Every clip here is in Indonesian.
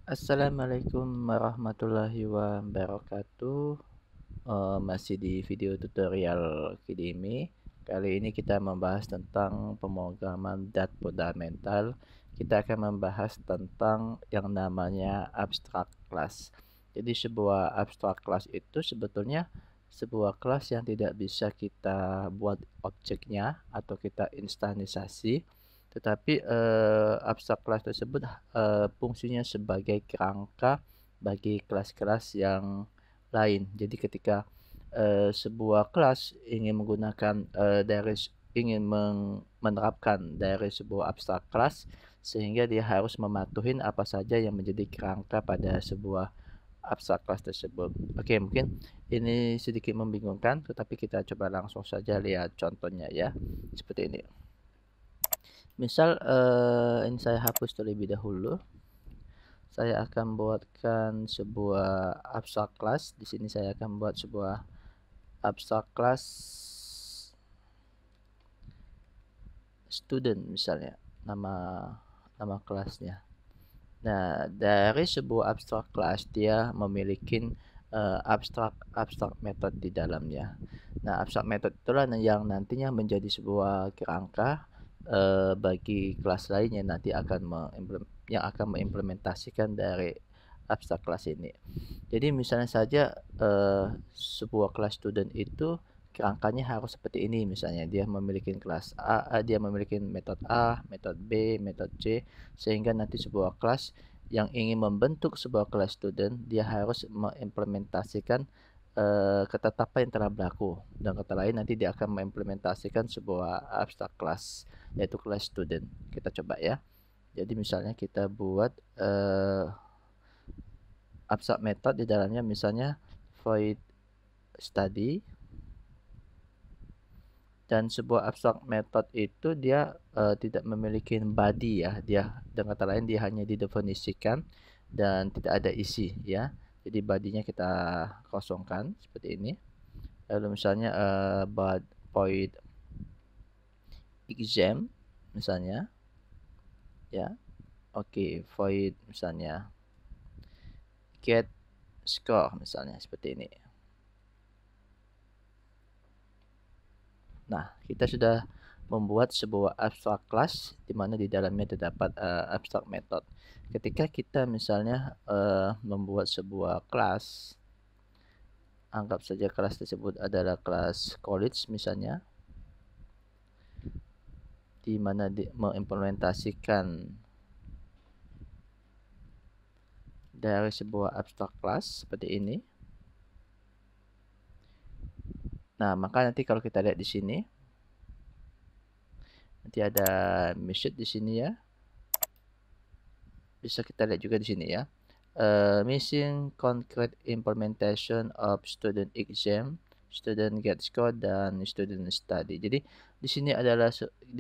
Assalamualaikum warahmatullahi wabarakatuh. Masih di video tutorial Kidimi. Kali ini kita membahas tentang pemrograman dat fundamental. Kita akan membahas tentang yang namanya abstract class. Jadi sebuah abstract class itu sebetulnya sebuah kelas yang tidak bisa kita buat objeknya atau kita instansasi, tetapi abstract class tersebut fungsinya sebagai kerangka bagi kelas-kelas yang lain. Jadi ketika sebuah kelas ingin menggunakan ingin menerapkan dari sebuah abstrak kelas, sehingga dia harus mematuhi apa saja yang menjadi kerangka pada sebuah abstrak kelas tersebut. Oke, mungkin ini sedikit membingungkan, tetapi kita coba langsung saja lihat contohnya ya. Seperti ini. Misal ini saya hapus terlebih dahulu. Saya akan buatkan sebuah abstract class. Di sini saya akan buat sebuah abstract class student misalnya, nama kelasnya. Nah, dari sebuah abstract class dia memiliki abstract method di dalamnya. Nah, abstract method itulah yang nantinya menjadi sebuah kerangka bagi kelas lain yang nanti akan mengimplementasikan dari abstract class ini. Jadi misalnya saja sebuah kelas student itu kerangkanya harus seperti ini. Misalnya dia memiliki kelas dia memiliki metode A, metode B, metode C, sehingga nanti sebuah kelas yang ingin membentuk sebuah kelas student, dia harus mengimplementasikan ketetapan yang telah berlaku. Dan kata lain nanti dia akan mengimplementasikan sebuah abstract class, yaitu kelas student. Kita coba ya. Jadi misalnya kita buat abstract method di dalamnya, misalnya void study, dan sebuah abstract method itu dia tidak memiliki body ya, dia dengan kata lain dia hanya didefinisikan dan tidak ada isi ya. Jadi bodinya kita kosongkan seperti ini. Lalu misalnya void exam misalnya ya. Oke, void misalnya get score misalnya seperti ini. Nah, kita sudah membuat sebuah abstract class di mana di dalamnya terdapat abstract method. Ketika kita misalnya membuat sebuah kelas, anggap saja kelas tersebut adalah kelas college misalnya, di mana mengimplementasikan dari sebuah abstract class seperti ini. Nah, maka nanti kalau kita lihat di sini, nanti ada message di sini ya. Bisa kita lihat juga di sini ya. Missing concrete implementation of student exam, student get score, dan student study. Jadi di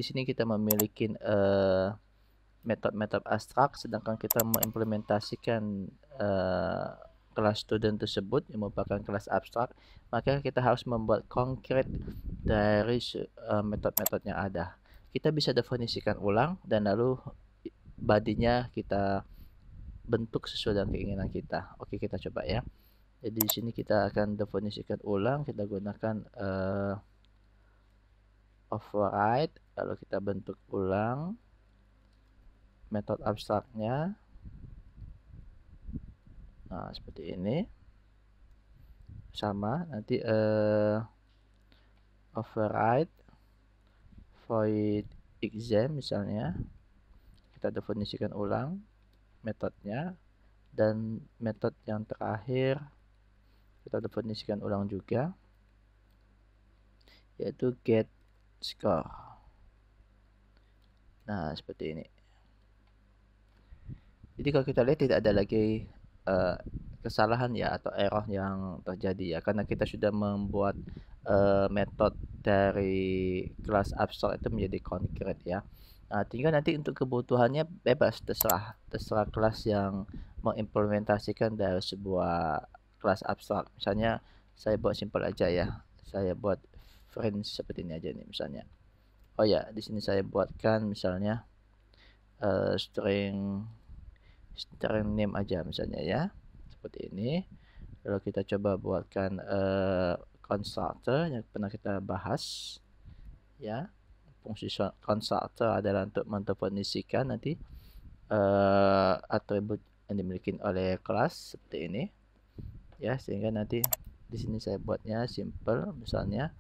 sini kita memiliki metode-metode abstrak, sedangkan kita mengimplementasikan kelas student tersebut yang merupakan kelas abstrak, maka kita harus membuat konkret dari metode-metode yang ada. Kita bisa definisikan ulang dan lalu badinya kita bentuk sesuai dengan keinginan kita. Oke, kita coba ya. Jadi di sini kita akan definisikan ulang, kita gunakan override, lalu kita bentuk ulang metode abstraknya. Nah, seperti ini. Sama, nanti override void exam misalnya. Kita definisikan ulang metodenya, dan metode yang terakhir kita definisikan ulang juga, yaitu get score. Nah, seperti ini. Jadi kalau kita lihat tidak ada lagi kesalahan ya atau error yang terjadi ya, karena kita sudah membuat metode dari kelas abstrak itu menjadi konkret ya. Nah, tinggal nanti untuk kebutuhannya bebas, terserah kelas yang mengimplementasikan dari sebuah kelas abstrak. Misalnya saya buat simpel aja ya, saya buat friends seperti ini aja nih misalnya. Oh ya, di sini saya buatkan misalnya string string name aja misalnya ya, seperti ini. Lalu kita coba buatkan constructor yang pernah kita bahas ya. Fungsi constructor adalah untuk mendefinisikan nanti atribut yang dimiliki oleh kelas seperti ini ya, sehingga nanti di sini saya buatnya simple, misalnya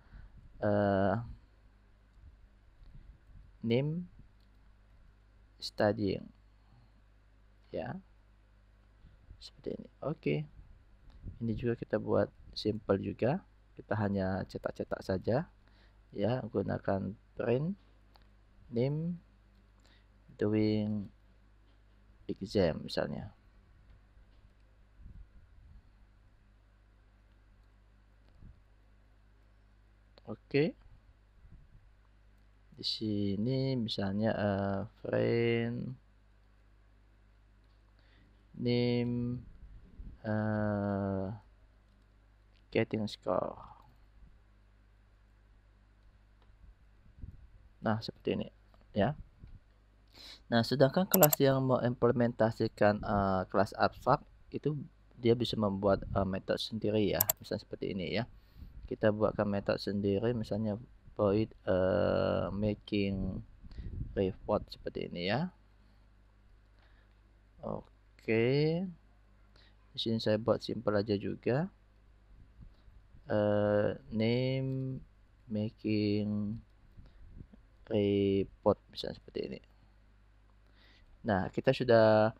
name studying ya, seperti ini. Oke, ini juga kita buat simple juga, kita hanya cetak-cetak saja ya, gunakan print name doing exam misalnya. Oke, di sini misalnya friend name getting score. Nah, seperti ini ya. Nah, sedangkan kelas yang mengimplementasikan kelas abstrak itu dia bisa membuat metode sendiri ya, misalnya seperti ini ya. Kita buatkan metode sendiri, misalnya void making report seperti ini ya. Oke, di sini saya buat simple aja juga, name making report misalnya seperti ini. Nah, kita sudah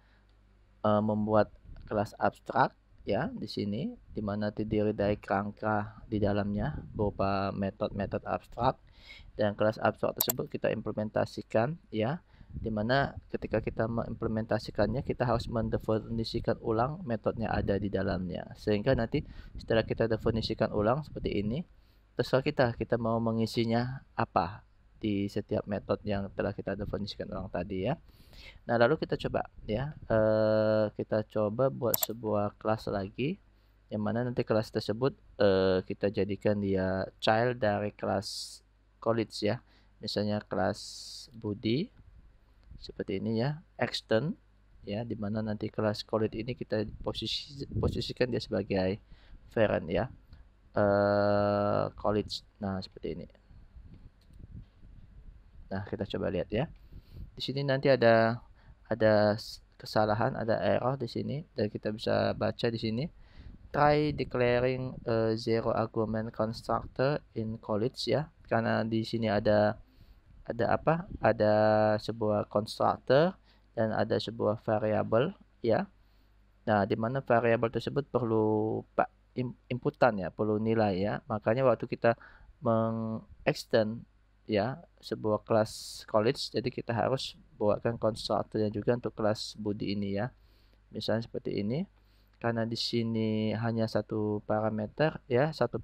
membuat kelas abstrak ya di sini, di mana terdiri dari kerangka di dalamnya berupa metode-metode abstrak, dan kelas abstrak tersebut kita implementasikan ya, di mana ketika kita mengimplementasikannya kita harus mendefinisikan ulang metodenya ada di dalamnya, sehingga nanti setelah kita definisikan ulang seperti ini, terserah kita mau mengisinya apa di setiap metode yang telah kita definisikan ulang tadi ya. Nah, lalu kita coba ya, kita coba buat sebuah kelas lagi, yang mana nanti kelas tersebut kita jadikan dia child dari kelas college ya. Misalnya kelas Budi seperti ini ya, extend ya, dimana nanti kelas college ini kita posisikan dia sebagai parent ya, college. Nah, seperti ini. Nah, kita coba lihat ya. Di sini nanti ada kesalahan, ada error di sini, dan kita bisa baca di sini. Try declaring zero argument constructor in college ya, karena di sini ada apa? Ada sebuah constructor dan ada sebuah variabel ya. Nah, di mana variabel tersebut perlu inputan ya, perlu nilai ya. Makanya waktu kita mengextend ya sebuah kelas college, jadi kita harus buatkan konstruktornya juga untuk kelas Budi ini ya. Misalnya seperti ini. Karena di sini hanya satu parameter ya, satu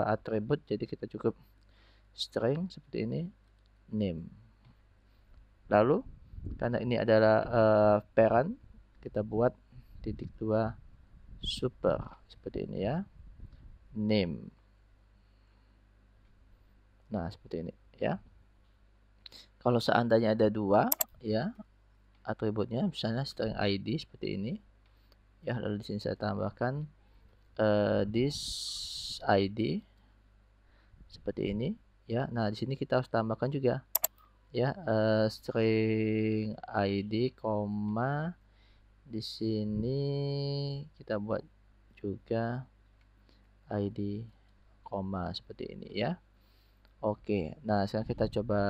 atribut, jadi kita cukup string seperti ini, name. Lalu karena ini adalah parent, kita buat titik 2 super seperti ini ya, name. Nah, seperti ini ya. Kalau seandainya ada dua ya atributnya, misalnya string ID seperti ini ya, lalu di sini saya tambahkan this ID seperti ini ya. Nah, di sini kita harus tambahkan juga ya string ID, koma, di sini kita buat juga ID, koma seperti ini ya. Oke, nah sekarang kita coba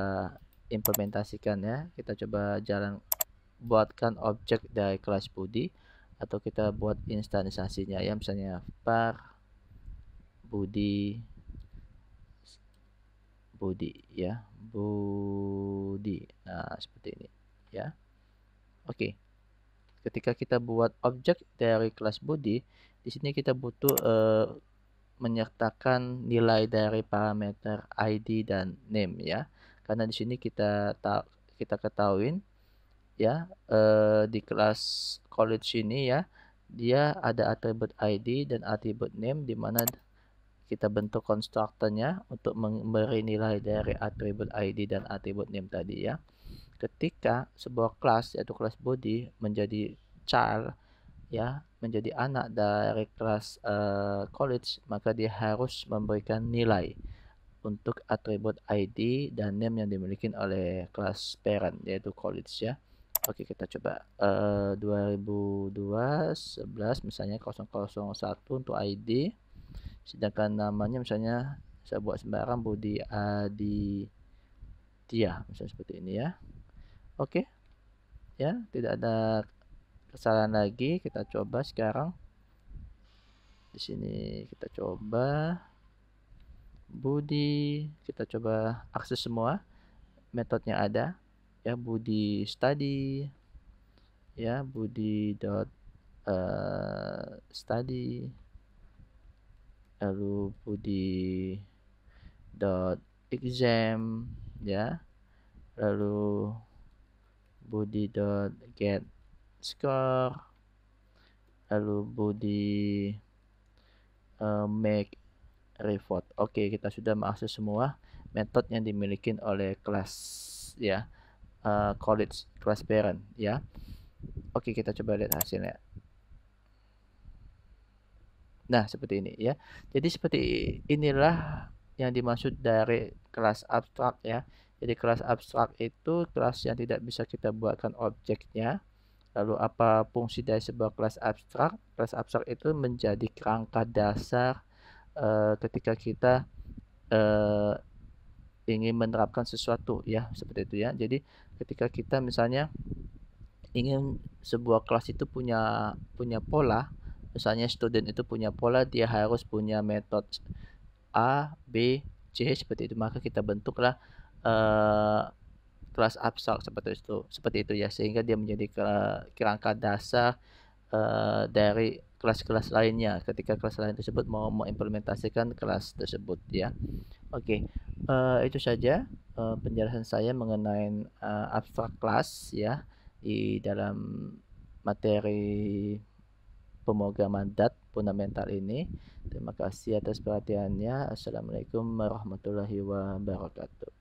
implementasikan ya. Kita coba buatkan objek dari kelas Budi, atau kita buat instansasinya ya, misalnya var Budi ya, Budi. Nah, seperti ini ya. Oke. Ketika kita buat objek dari kelas Budi, di sini kita butuh menyertakan nilai dari parameter ID dan name ya. Karena di sini kita ketahuin ya, di kelas college ini ya, dia ada atribut ID dan atribut name, di mana kita bentuk konstruktornya untuk memberi nilai dari atribut ID dan atribut name tadi ya. Ketika sebuah kelas yaitu kelas body menjadi child, ya, menjadi anak dari kelas college, maka dia harus memberikan nilai untuk atribut ID dan name yang dimiliki oleh kelas parent yaitu college ya. Oke, kita coba 2002 11 misalnya 001 untuk ID, sedangkan namanya misalnya saya buat sembarang Budi Aditya misalnya seperti ini ya. Oke, ya, tidak ada kesalahan lagi. Kita coba sekarang. Di sini kita coba Budi, kita coba akses semua metodenya ada ya, Budi study ya, Budi study, lalu Budi exam ya, lalu Budi get score, lalu Budi make report. Oke, kita sudah mengakses semua metode yang dimiliki oleh kelas ya, college kelas parent ya. Oke, kita coba lihat hasilnya. Nah, seperti ini ya. Jadi seperti inilah yang dimaksud dari kelas abstrak ya. Jadi kelas abstrak itu kelas yang tidak bisa kita buatkan objeknya. Lalu apa fungsi dari sebuah kelas abstrak? Kelas abstrak itu menjadi kerangka dasar ketika kita eh, ingin menerapkan sesuatu ya, seperti itu ya. Jadi ketika kita misalnya ingin sebuah kelas itu punya punya pola, misalnya student itu punya pola, dia harus punya metode A, B, C seperti itu, maka kita bentuklah eh, kelas abstrak seperti itu ya, sehingga dia menjadi kerangka dasar dari kelas-kelas lainnya ketika kelas lain tersebut mau mengimplementasikan kelas tersebut ya. Oke, itu saja penjelasan saya mengenai abstrak kelas ya di dalam materi pemrograman DAT fundamental ini. Terima kasih atas perhatiannya. Assalamualaikum warahmatullahi wabarakatuh.